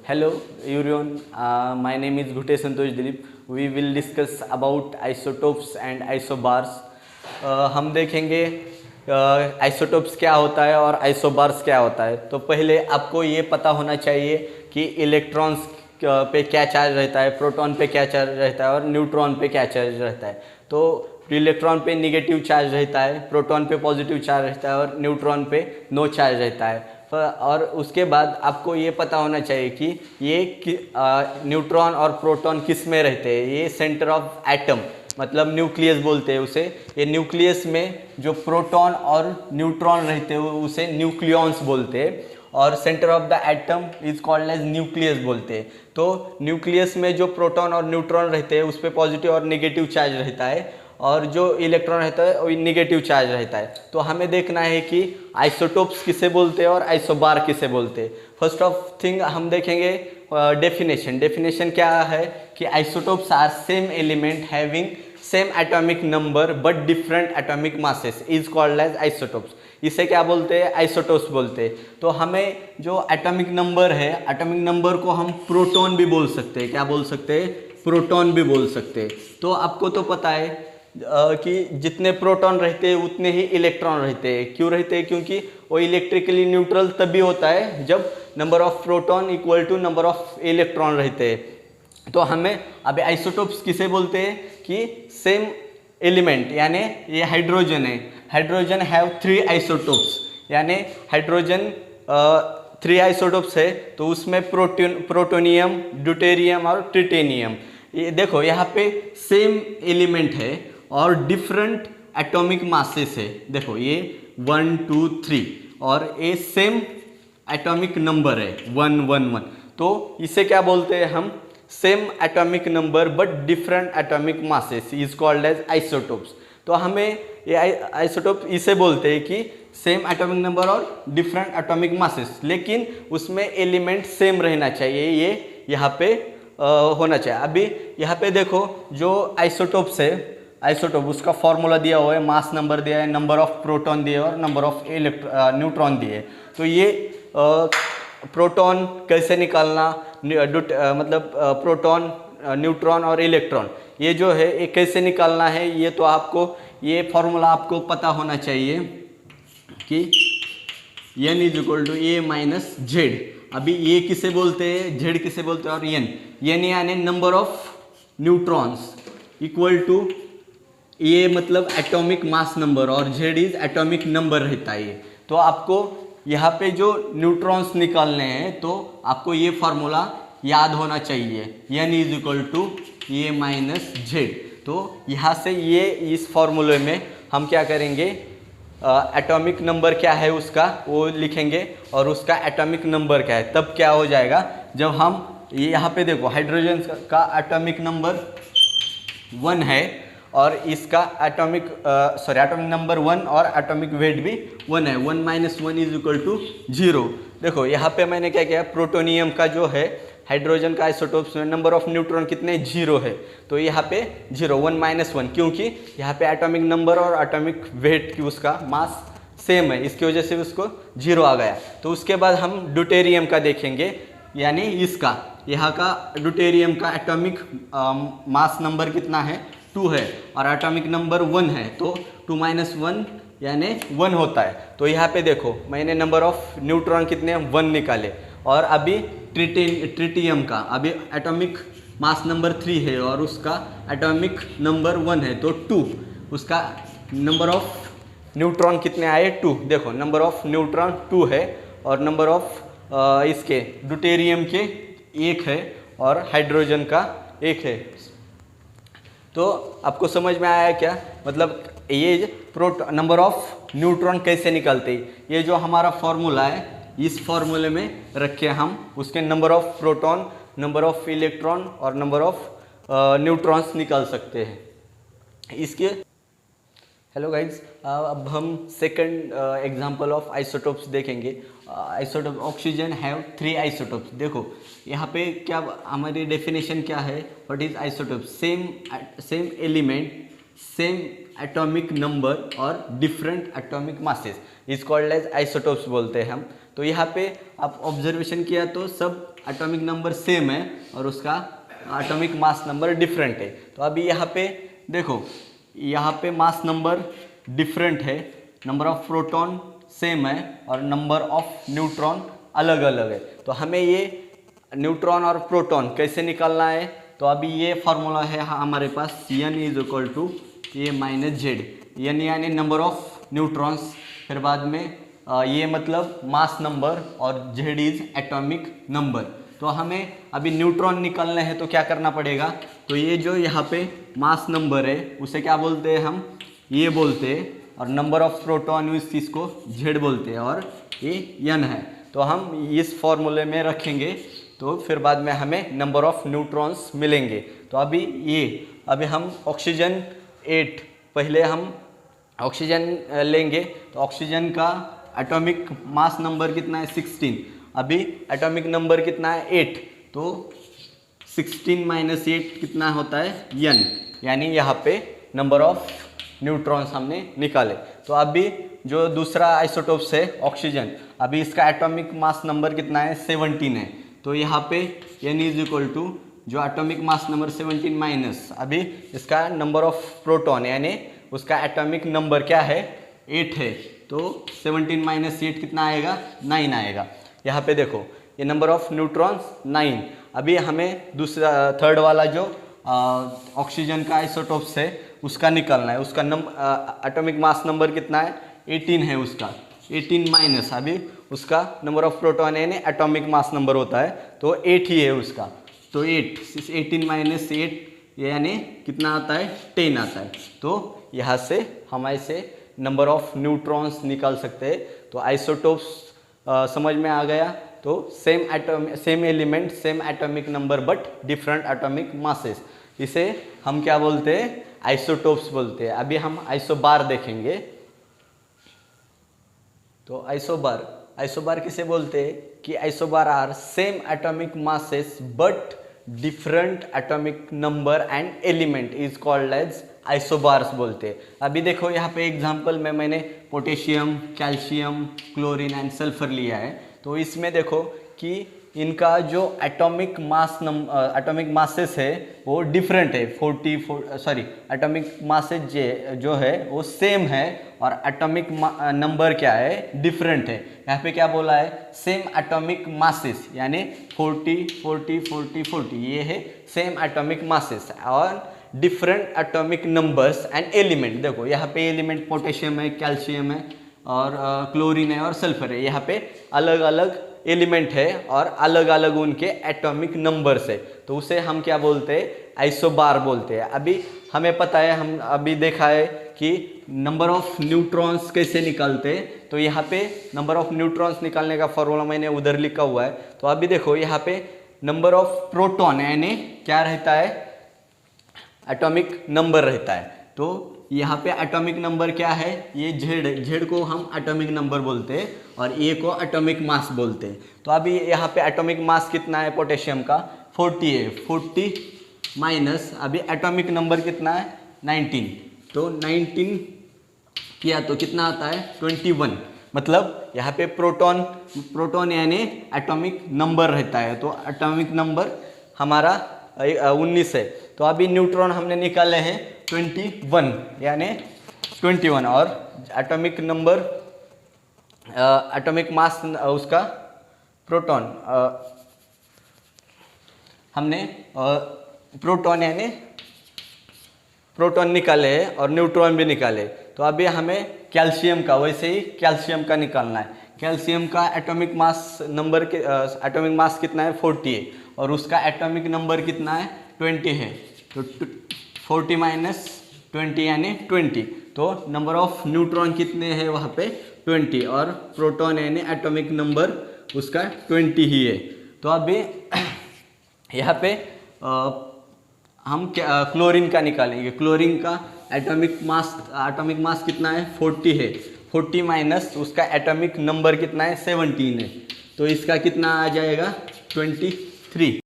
Hello everyone, my name is Ghute Santosh Dilip. We will discuss about isotopes and isobars. हम देखेंगे isotopes क्या होता है और आइसोबार्स क्या होता है। तो पहले आपको ये पता होना चाहिए कि इलेक्ट्रॉन्स पे क्या चार्ज रहता है, प्रोटॉन पे क्या चार्ज रहता है और न्यूट्रॉन पे क्या चार्ज रहता है। तो इलेक्ट्रॉन पे निगेटिव चार्ज रहता है, प्रोटॉन पे पॉजिटिव चार्ज रहता है और न्यूट्रॉन पे नो चार्ज रहता है। और उसके बाद आपको ये पता होना चाहिए कि ये न्यूट्रॉन और प्रोटॉन किस में रहते हैं। ये सेंटर ऑफ एटम मतलब न्यूक्लियस बोलते हैं उसे। ये न्यूक्लियस में जो प्रोटॉन और न्यूट्रॉन रहते हैं उसे न्यूक्लियॉन्स बोलते हैं और centre of the atom is called as nucleus बोलते हैं। तो न्यूक्लियस में जो प्रोटॉन और न्यूट्रॉन रहते हैं उस पर पॉजिटिव और नेगेटिव चार्ज रहता है और जो इलेक्ट्रॉन रहता है वो नेगेटिव चार्ज रहता है। तो हमें देखना है कि आइसोटोप्स किसे बोलते हैं और आइसोबार किसे बोलते हैं। फर्स्ट ऑफ थिंग हम देखेंगे डेफिनेशन क्या है कि isotopes are same element having same atomic number but different atomic masses is called as isotopes. इसे क्या बोलते हैं? आइसोटोप्स बोलते हैं। तो हमें जो एटॉमिक नंबर है, एटॉमिक नंबर को हम प्रोटॉन भी बोल सकते हैं। क्या बोल सकते हैं? प्रोटॉन भी बोल सकते हैं। तो आपको तो पता है कि जितने प्रोटॉन रहते हैं उतने ही इलेक्ट्रॉन रहते हैं। क्यों रहते हैं? क्योंकि वो इलेक्ट्रिकली न्यूट्रल तभी होता है जब number of proton equal to number of electron रहते हैं। तो हमें अभी आइसोटोप्स किसे बोलते हैं कि सेम एलिमेंट, यानी ये हाइड्रोजन है, हाइड्रोजन हैव 3 आइसोटोप्स, यानी हाइड्रोजन 3 आइसोटोप्स है। तो उसमें प्रोटोनियम, ड्यूटेरियम और ट्रिटेनियम। ये देखो यहाँ पे सेम एलिमेंट है और डिफरेंट एटॉमिक मासेस है। देखो ये 1 2 3 और ये सेम एटॉमिक नंबर है 1 1 1। तो इसे क्या बोलते हैं हम? Same atomic number but different atomic masses is called as isotopes. तो हमें ये आइसोटोप इसे बोलते हैं कि सेम एटॉमिक नंबर और डिफरेंट एटॉमिक मासेस, लेकिन उसमें एलिमेंट सेम रहना चाहिए। ये यहाँ पे होना चाहिए। अभी यहाँ पे देखो जो आइसोटोप्स है, आइसोटोप उसका फॉर्मूला दिया हुआ है, मास नंबर दिया है, नंबर ऑफ प्रोटॉन दिए और नंबर ऑफ न्यूट्रॉन दिए। तो ये प्रोटॉन कैसे निकालना, मतलब प्रोटॉन, न्यूट्रॉन और इलेक्ट्रॉन, ये जो है ये कैसे निकालना है, ये तो आपको ये फॉर्मूला आपको पता होना चाहिए कि n is equal to A minus Z. अभी ये किसे बोलते हैं, जेड किसे बोलते हैं और n यानी number of neutrons equal to A मतलब एटॉमिक मास नंबर और जेड इज एटॉमिक नंबर रहता है ये। तो आपको यहाँ पे जो न्यूट्रॉन्स निकालने हैं तो आपको ये फार्मूला याद होना चाहिए, n is equal to A minus Z. तो यहाँ से ये इस फॉर्मूले में हम क्या करेंगे, एटॉमिक नंबर क्या है उसका वो लिखेंगे और उसका एटॉमिक नंबर क्या है। तब क्या हो जाएगा, जब हम ये यहाँ पे देखो हाइड्रोजन का एटॉमिक नंबर 1 है और इसका एटॉमिक नंबर 1 और एटॉमिक वेट भी 1 है। 1 माइनस 1 इज इक्वल टू 0। देखो यहाँ पे मैंने क्या किया, प्रोटोनियम का जो है हाइड्रोजन का आइसोटोप्स में नंबर ऑफ न्यूट्रॉन कितने? 0 है। तो यहाँ पे 0 1 माइनस 1, क्योंकि यहाँ पे एटॉमिक नंबर और एटॉमिक वेट की उसका मास सेम है, इसकी वजह से उसको 0 आ गया। तो उसके बाद हम ड्यूटेरियम का देखेंगे, यानी इसका यहाँ का ड्यूटेरियम का एटॉमिक मास नंबर कितना है? 2 है और एटॉमिक नंबर 1 है। तो 2 माइनस 1 यानी 1 होता है। तो यहाँ पे देखो मैंने नंबर ऑफ न्यूट्रॉन कितने? 1 निकाले। और अभी ट्रिटियम का अभी एटॉमिक मास नंबर 3 है और उसका एटॉमिक नंबर 1 है, तो 2। उसका नंबर ऑफ न्यूट्रॉन कितने आए? 2। देखो नंबर ऑफ न्यूट्रॉन 2 है और नंबर ऑफ इसके ड्यूटेरियम के 1 है और हाइड्रोजन का 1 है। तो आपको समझ में आया क्या? मतलब ये नंबर ऑफ न्यूट्रॉन कैसे निकलते हैं, ये जो हमारा फॉर्मूला है इस फॉर्मूले में रखे हम उसके number of proton, number of electron और नंबर ऑफ न्यूट्रॉन्स निकाल सकते हैं इसके। हेलो गाइज, अब हम सेकंड एग्जांपल ऑफ आइसोटोप्स देखेंगे। Isotope oxygen have 3 isotopes. देखो यहाँ पे क्या हमारी डेफिनेशन क्या है, what is isotope? Same element, same atomic number और different atomic masses is called as isotopes बोलते हैं हम। तो यहाँ पे आप ऑब्जर्वेशन किया तो सब एटॉमिक नंबर सेम है और उसका एटॉमिक मास नंबर डिफरेंट है। तो अभी यहाँ पे देखो, यहाँ पे मास नंबर डिफरेंट है, नंबर ऑफ प्रोटॉन सेम है और नंबर ऑफ न्यूट्रॉन अलग अलग है। तो हमें ये न्यूट्रॉन और प्रोटॉन कैसे निकालना है, तो अभी ये फार्मूला है हमारे पास, n is equal to A minus Z. n यानी नंबर ऑफ न्यूट्रॉन्स, फिर बाद में ये मतलब मास नंबर और z इज एटॉमिक नंबर। तो हमें अभी न्यूट्रॉन निकालने हैं तो क्या करना पड़ेगा, तो ये जो यहाँ पे मास नंबर है उसे क्या बोलते हैं हम, ये बोलते हैं, और नंबर ऑफ प्रोटॉन इस चीज़ को z बोलते हैं और ये n है। तो हम इस फॉर्मूले में रखेंगे तो फिर बाद में हमें नंबर ऑफ न्यूट्रॉन्स मिलेंगे। तो अभी हम ऑक्सीजन 8, पहले हम ऑक्सीजन लेंगे तो ऑक्सीजन का एटॉमिक मास नंबर कितना है 16, अभी एटॉमिक नंबर कितना है 8, तो 16 माइनस 8 कितना होता है n, यानी यहाँ पे नंबर ऑफ न्यूट्रॉन्स हमने निकाले। तो अभी जो दूसरा आइसोटोप्स है ऑक्सीजन, अभी इसका एटॉमिक मास नंबर कितना है 17 है। तो यहाँ पे n इज इक्वल टू जो एटॉमिक मास नंबर 17 माइनस अभी इसका नंबर ऑफ प्रोटॉन यानी उसका एटॉमिक नंबर क्या है 8 है, तो 17 माइनस 8 कितना आएगा 9 आएगा। यहाँ पे देखो ये नंबर ऑफ न्यूट्रॉन्स 9। अभी हमें दूसरा थर्ड वाला जो ऑक्सीजन का आइसोटोप्स है उसका निकालना है। उसका एटॉमिक मास नंबर कितना है 18 है, उसका 18 माइनस अभी उसका नंबर ऑफ प्रोटॉन यानी एटॉमिक मास नंबर होता है तो 8 ही है उसका, तो 18 माइनस 8 यानी कितना आता है 10 आता है। तो यहाँ से हम ऐसे नंबर ऑफ न्यूट्रॉन्स निकाल सकते हैं। तो आइसोटोप्स समझ में आ गया, तो same element same atomic number but different atomic masses, इसे हम क्या बोलते हैं आइसोटोप्स बोलते हैं। अभी हम आइसोबार देखेंगे। तो आइसोबार किसे बोलते हैं कि isobar are same atomic masses but different atomic number and element is called as isobars बोलते हैं। अभी देखो यहाँ पे एग्जांपल में मैंने potassium, calcium, chlorine and sulphur लिया है। तो इसमें देखो कि इनका जो एटॉमिक मासेस है वो डिफरेंट है, एटॉमिक मासेस जो है वो सेम है और एटॉमिक नंबर क्या है डिफरेंट है। यहाँ पे क्या बोला है सेम एटॉमिक मासेस यानी 40 40 40 40, ये है सेम एटॉमिक मासेस और different atomic numbers and element. देखो यहाँ पे एलिमेंट पोटेशियम है, कैल्शियम है और क्लोरीन है और सल्फर है। यहाँ पे अलग अलग एलिमेंट है और अलग अलग उनके एटॉमिक नंबर्स है, तो उसे हम क्या बोलते हैं आइसोबार बोलते हैं। अभी हमें पता है, हम अभी देखा है कि नंबर ऑफ न्यूट्रॉन्स कैसे निकालते हैं। तो यहाँ पे नंबर ऑफ न्यूट्रॉन्स निकालने का फॉर्मूला मैंने उधर लिखा हुआ है। तो अभी देखो यहाँ पे नंबर ऑफ प्रोटॉन यानी क्या रहता है एटॉमिक नंबर रहता है। तो यहाँ पे एटॉमिक नंबर क्या है ये जेड को हम एटॉमिक नंबर बोलते हैं और ए को एटॉमिक मास बोलते हैं। तो अभी यहाँ पे एटॉमिक मास कितना है पोटेशियम का 40 है, 40 माइनस अभी एटॉमिक नंबर कितना है 19, तो 19 किया तो कितना आता है 21। मतलब यहाँ पे प्रोटॉन यानी एटॉमिक नंबर रहता है, तो एटॉमिक नंबर हमारा 19 है। तो अभी न्यूट्रॉन हमने निकाले हैं 21 यानी 21 और एटॉमिक नंबर एटॉमिक मास उसका प्रोटॉन हमने प्रोटॉन यानी प्रोटॉन निकाले हैं और न्यूट्रॉन भी निकाले। तो अभी हमें कैल्शियम का वैसे ही कैल्शियम का निकालना है। कैल्शियम का एटॉमिक मास नंबर के एटॉमिक मास कितना है 40 है और उसका एटॉमिक नंबर कितना है 20 है। तो 40 माइनस 20 यानी 20, तो नंबर ऑफ न्यूट्रॉन कितने हैं वहाँ पे 20 और प्रोटॉन यानी एटॉमिक नंबर उसका 20 ही है। तो अभी यहाँ पे हम क्लोरीन का निकालेंगे। क्लोरीन का एटॉमिक मास कितना है 40 है, 40 माइनस उसका एटॉमिक नंबर कितना है 17 है, तो इसका कितना आ जाएगा 23।